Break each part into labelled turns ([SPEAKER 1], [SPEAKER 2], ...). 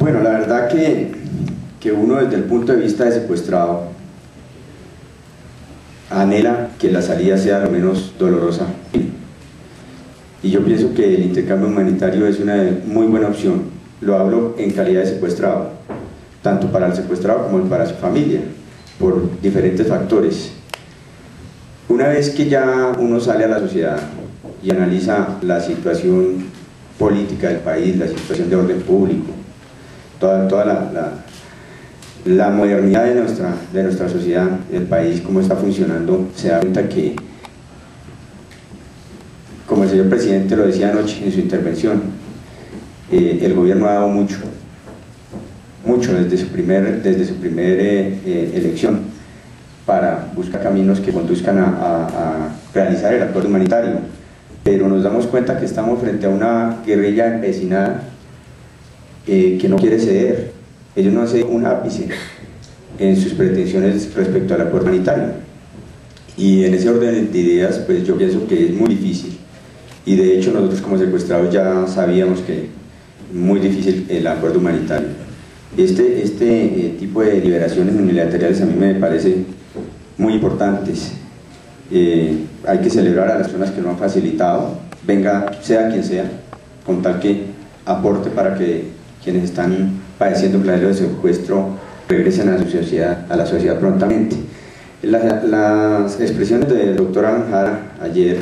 [SPEAKER 1] Bueno, la verdad que uno desde el punto de vista de secuestrado anhela que la salida sea lo menos dolorosa. Y yo pienso que el intercambio humanitario es una muy buena opción. Lo hablo en calidad de secuestrado, tanto para el secuestrado como para su familia, por diferentes factores. Una vez que ya uno sale a la sociedad y analiza la situación política del país, la situación de orden público, toda la modernidad de nuestra sociedad, del país, cómo está funcionando, se da cuenta que, como el señor presidente lo decía anoche en su intervención, el gobierno ha dado mucho desde su primer elección para buscar caminos que conduzcan a realizar el acuerdo humanitario, pero nos damos cuenta que estamos frente a una guerrilla empecinada que no quiere ceder. Ellos no hacen un ápice en sus pretensiones respecto al acuerdo humanitario, y en ese orden de ideas pues yo pienso que es muy difícil, y de hecho nosotros como secuestrados ya sabíamos que es muy difícil el acuerdo humanitario. Este tipo de liberaciones unilaterales a mí me parece muy importantes. Hay que celebrar a las personas que lo han facilitado, venga, sea quien sea, con tal que aporte para que quienes están padeciendo flagelo de secuestro regresen a la sociedad prontamente. Las expresiones del doctor Alanjara ayer,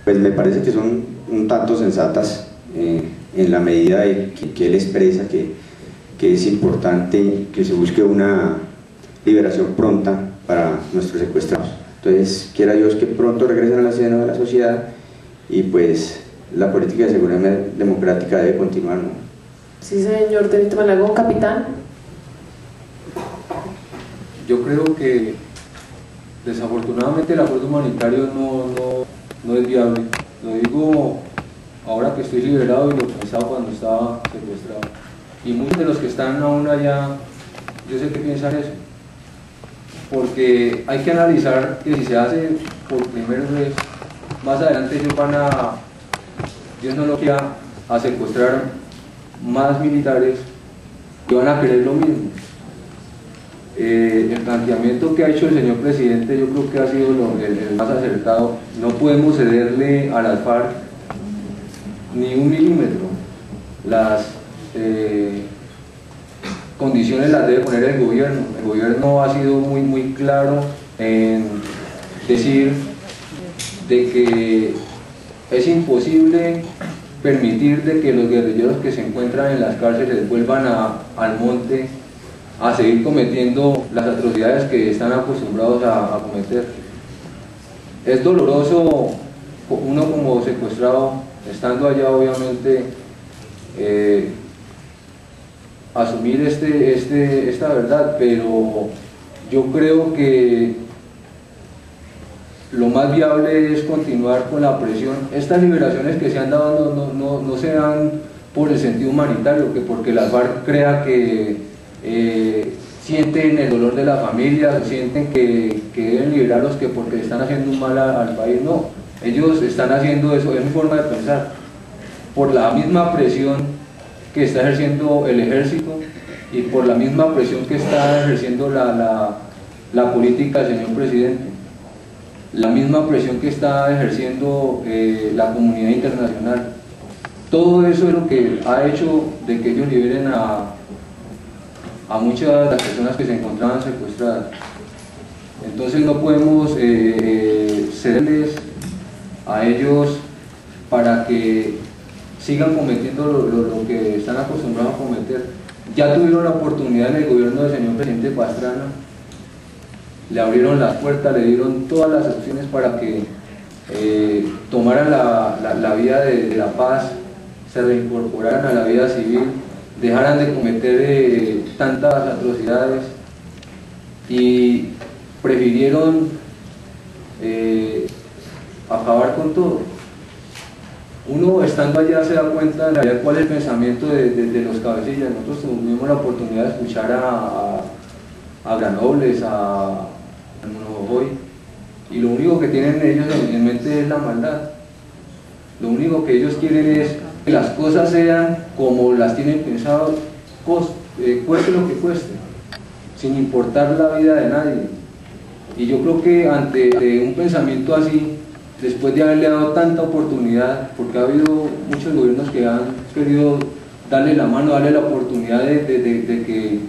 [SPEAKER 1] pues me parece que son un tanto sensatas, en la medida de que él expresa que es importante que se busque una liberación pronta para nuestros secuestrados. Entonces, quiera Dios que pronto regresen a la seno de la sociedad, y pues la política de seguridad democrática debe continuar, ¿no?
[SPEAKER 2] Sí, señor Teniente Malagón. Capitán.
[SPEAKER 3] Yo creo que desafortunadamente el acuerdo humanitario no es viable. Lo digo ahora que estoy liberado y lo pensaba cuando estaba secuestrado. Y muchos de los que están aún allá, yo sé que piensan eso. Porque hay que analizar que si se hace por primera vez, más adelante ellos van a, Dios no lo quiera, a secuestrar más militares que van a querer lo mismo. El planteamiento que ha hecho el señor presidente yo creo que ha sido el más acertado. No podemos cederle a las FARC ni un milímetro. Las condiciones las debe poner el gobierno. El gobierno ha sido muy claro en decir de que es imposible permitir de que los guerrilleros que se encuentran en las cárceles vuelvan al monte a seguir cometiendo las atrocidades que están acostumbrados a cometer. Es doloroso uno como secuestrado, estando allá obviamente, asumir esta verdad, pero yo creo que lo más viable es continuar con la presión. Estas liberaciones que se han dado no se dan por el sentido humanitario, que porque las FARC crea que sienten el dolor de la familia, sienten que deben liberarlos que porque están haciendo un mal al país. No, ellos están haciendo eso, es mi forma de pensar, por la misma presión que está ejerciendo el ejército y por la misma presión que está ejerciendo la política del señor presidente, la misma presión que está ejerciendo la comunidad internacional. Todo eso es lo que ha hecho de que ellos liberen a muchas de las personas que se encontraban secuestradas. Entonces no podemos cederles a ellos para que sigan cometiendo lo que están acostumbrados a cometer. Ya tuvieron la oportunidad en el gobierno del señor presidente Pastrana, le abrieron las puertas, le dieron todas las opciones para que tomaran la vía de la paz, se reincorporaran a la vida civil, dejaran de cometer tantas atrocidades, y prefirieron acabar con todo. Uno estando allá se da cuenta de realidad cuál es el pensamiento de los cabecillas. Nosotros tuvimos la oportunidad de escuchar a Granobles, a Monojoy, y lo único que tienen ellos en mente es la maldad. Lo único que ellos quieren es que las cosas sean como las tienen pensado cueste lo que cueste, sin importar la vida de nadie. Y yo creo que ante un pensamiento así, después de haberle dado tanta oportunidad, porque ha habido muchos gobiernos que han querido darle la mano, darle la oportunidad de que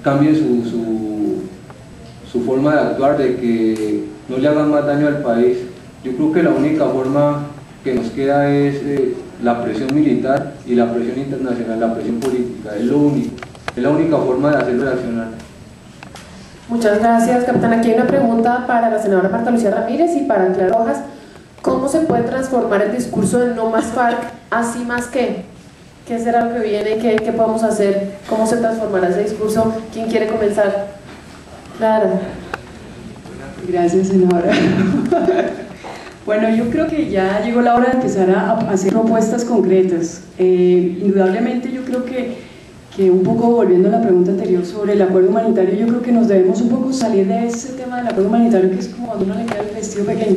[SPEAKER 3] cambien su forma de actuar, de que no le hagan más daño al país, yo creo que la única forma que nos queda es la presión militar y la presión internacional, la presión política, es lo único, es la única forma de hacerlo reaccionar.
[SPEAKER 2] Muchas gracias, capitán. Aquí hay una pregunta para la senadora Marta Lucía Ramírez y para Clara Rojas. ¿Cómo se puede transformar el discurso de no más FARC así más que? ¿Qué será lo que viene? ¿Qué podemos hacer? ¿Cómo se transformará ese discurso? ¿Quién quiere comenzar? Clara.
[SPEAKER 4] Gracias, senadora. Bueno, yo creo que ya llegó la hora de empezar a hacer propuestas concretas. Indudablemente yo creo que un poco volviendo a la pregunta anterior sobre el acuerdo humanitario, yo creo que nos debemos un poco salir de ese tema del acuerdo humanitario, que es como cuando uno le queda el vestido pequeño.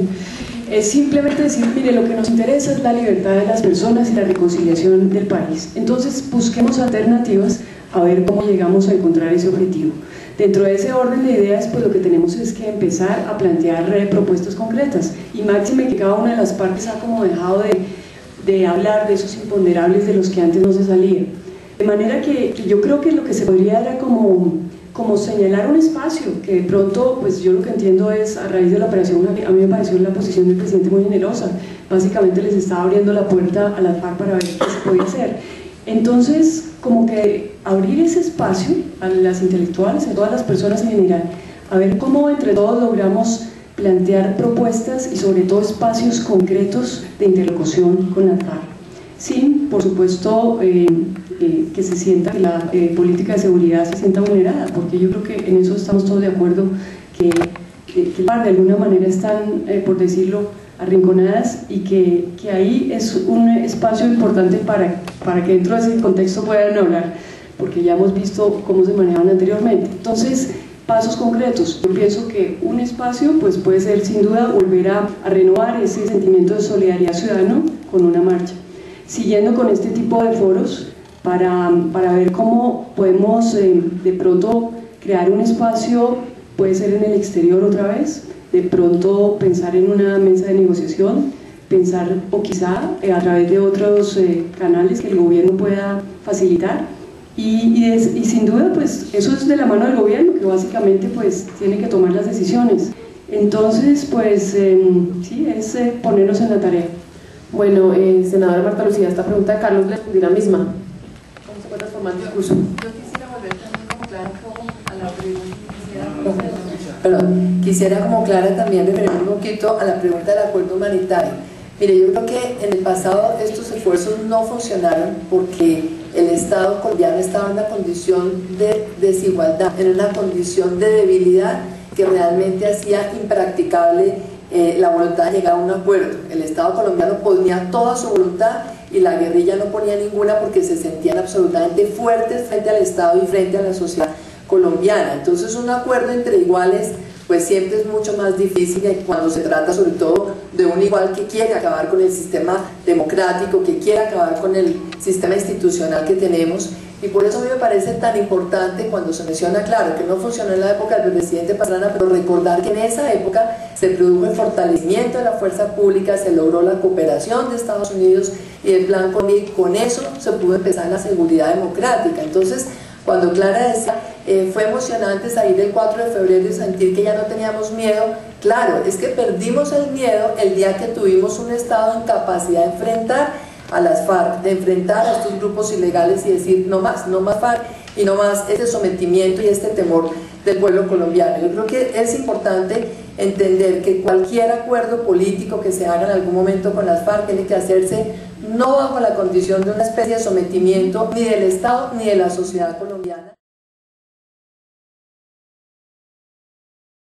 [SPEAKER 4] Es simplemente decir, mire, lo que nos interesa es la libertad de las personas y la reconciliación del país. Entonces busquemos alternativas a ver cómo llegamos a encontrar ese objetivo. Dentro de ese orden de ideas, pues lo que tenemos es que empezar a plantear propuestas concretas, y máxime que cada una de las partes ha como dejado de hablar de esos imponderables de los que antes no se salía. De manera que yo creo que lo que se podría era como señalar un espacio, que de pronto, pues yo lo que entiendo es, a raíz de la operación, a mí me pareció la posición del presidente muy generosa, básicamente les estaba abriendo la puerta a las FARC para ver qué se podía hacer. Entonces, como que abrir ese espacio a las intelectuales, a todas las personas en general, a ver cómo entre todos logramos plantear propuestas y sobre todo espacios concretos de interlocución con las FARC, sin, por supuesto, que se sienta que la política de seguridad se sienta vulnerada, porque yo creo que en eso estamos todos de acuerdo, que de alguna manera están, por decirlo, arrinconadas, y que ahí es un espacio importante para que dentro de ese contexto puedan hablar, porque ya hemos visto cómo se manejaban anteriormente. Entonces, pasos concretos. Yo pienso que un espacio pues puede ser sin duda volver a renovar ese sentimiento de solidaridad ciudadano con una marcha, siguiendo con este tipo de foros para ver cómo podemos de pronto crear un espacio, puede ser en el exterior otra vez, de pronto pensar en una mesa de negociación, pensar o quizá a través de otros canales que el gobierno pueda facilitar, y sin duda pues eso es de la mano del gobierno, que básicamente pues tiene que tomar las decisiones. Entonces pues sí, es ponernos en la tarea.
[SPEAKER 2] Bueno, senadora Marta Lucía, esta pregunta de Carlos le respondí la misma. ¿Cómo se puede transformar el discurso?
[SPEAKER 5] Yo quisiera volver también como Clara a la pregunta, quisiera como Clara también referirme un poquito a la pregunta del acuerdo humanitario. Mire, yo creo que en el pasado estos esfuerzos no funcionaron porque el Estado colombiano estaba en una condición de desigualdad, en una condición de debilidad que realmente hacía impracticable la voluntad de llegar a un acuerdo. El Estado colombiano ponía toda su voluntad y la guerrilla no ponía ninguna, porque se sentían absolutamente fuertes frente al Estado y frente a la sociedad colombiana. Entonces un acuerdo entre iguales pues siempre es mucho más difícil cuando se trata sobre todo de un igual que quiere acabar con el sistema democrático, que quiere acabar con el sistema institucional que tenemos. Y por eso a mí me parece tan importante cuando se menciona, claro, que no funcionó en la época del presidente Pastrana, pero recordar que en esa época se produjo el fortalecimiento de la fuerza pública, se logró la cooperación de Estados Unidos y el plan COVID, con eso se pudo empezar la seguridad democrática. Entonces, cuando Clara decía, fue emocionante salir el 4 de febrero y sentir que ya no teníamos miedo, claro, es que perdimos el miedo el día que tuvimos un Estado en capacidad de enfrentar a las FARC, de enfrentar a estos grupos ilegales y decir no más FARC y no más este sometimiento y este temor del pueblo colombiano. Yo creo que es importante entender que cualquier acuerdo político que se haga en algún momento con las FARC tiene que hacerse no bajo la condición de una especie de sometimiento ni del Estado ni de la sociedad colombiana.